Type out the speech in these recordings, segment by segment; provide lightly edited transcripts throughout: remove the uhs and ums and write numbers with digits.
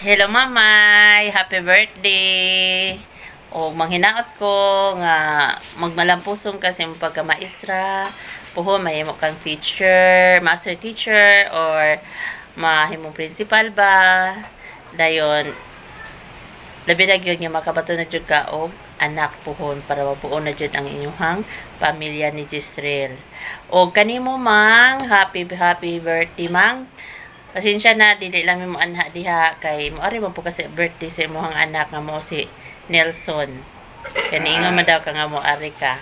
Hello mamay, happy birthday. O manghinaot ko nga magmalampusong kasi mo pagka-maestra, puho mahimo kang teacher, master teacher or mahimong principal ba. Dayon labi na gyud nga makabato na jud ka og anak puhon para mabuo na jud ang inyong pamilya ni Jisrael. O kanimo mang happy birthday mang. Pasensya na, dili lang mo anha diha kay moari man po kasi birthday sa imong anak nga mo si Nelson. Kaniingon man daw ka nga moari ka.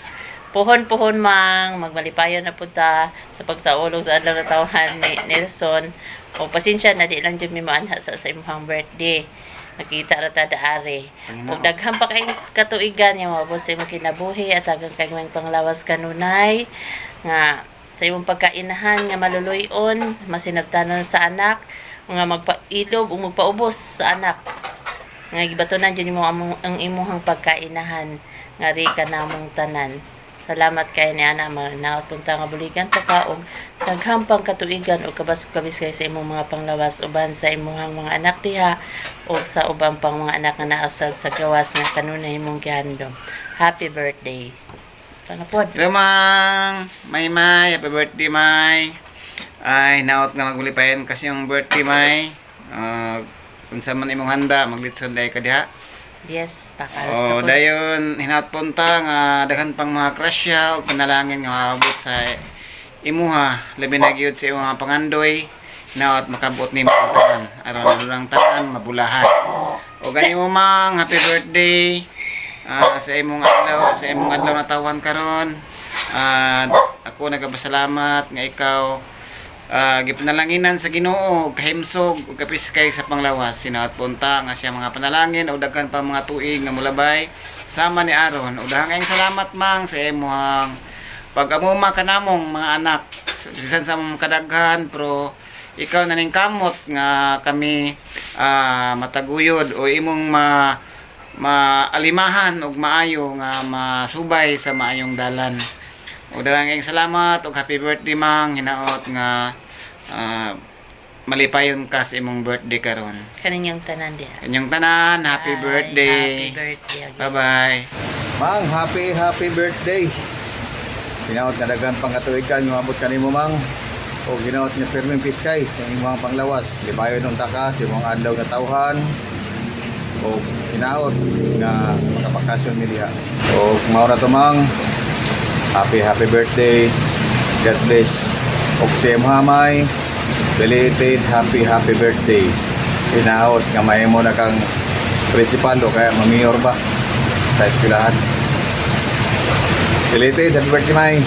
Puhon-puhon mang magmalipayon na punta sa pagsaulog sa adlaw na tawhan ni Nelson. O pasensya na, di lang jud mi anha sa imong birthday. Nakita ra ta daari. Og daghang pa kay katuigan nga moabot sa imong kinabuhi at daghang kay panglawas kanunay nga sa imong pagkainahan nga maluluyon, masinabtanon sa anak, nga magpailob o magpaubos sa anak. Nga gibatonan dyan mo ang imuhang pagkainahan, nga rika namong tanan. Salamat kay ni Ana, naot punta nga buligan pa ka, o daghang pang katuigan o kabas-kabis kay sa imong mga panglawas, uban sa imuhang mga anak diha, o sa ubang pang mga anak nga naasag sa gawas nga kanunay imong gihandom. Happy birthday! Panapod. Hello mang, May, happy birthday May. Ay, naot nga magulipayan kasi yung birthday May. Kung sa man imong handa, maglitson day ka diha. Yes, pakalas na po. Dayon, hinaot punta nga daghan pang mga krasya o panalangin nga maabot sa imuha. Labi na gyud sa imong pangandoy. Naot makabot ni mga tanan. Aron lang tanan, mabulahan. O ganimo mang, happy birthday. Sa imong adlaw na tawhan karon, ako nagapasalamat nga ikaw gipanalanginan sa Ginoo kahimsog ug kapiskay sa panglawas. Sinaot punta nga siya mga panalangin o daghan pa mga tuig nga mulabay sama ni Aron. O daghang salamat mang sa imong pag-amuma kanamong mga anak bisan sa among kadaghan, pero ikaw naning kamot nga kami mataguyod o imong maalimahan og maayo nga masubay sa maayong dalan. O daghang salamat og happy birthday mang, hinaot nga malipayon ka sa imong birthday karon. Kaninyang tanan diha. Kanyang tanan, happy birthday. Happy birthday again. Bye-bye. Mang, happy birthday. Hinaot nga daghan pang katuigan nga abot kanimo mang. O hinaot nga perming piskay sa imong panglawas. Lipayon ng takas, imong adlaw na tawhan. O hinaot nga makapakasyon mi diha. O mao na to mang, happy birthday. God bless. O sa Hamay, belated happy birthday. Hinaot nga mahimo na kang principal o kaya mamiyor ba sa eskwelahan. Belated happy birthday May.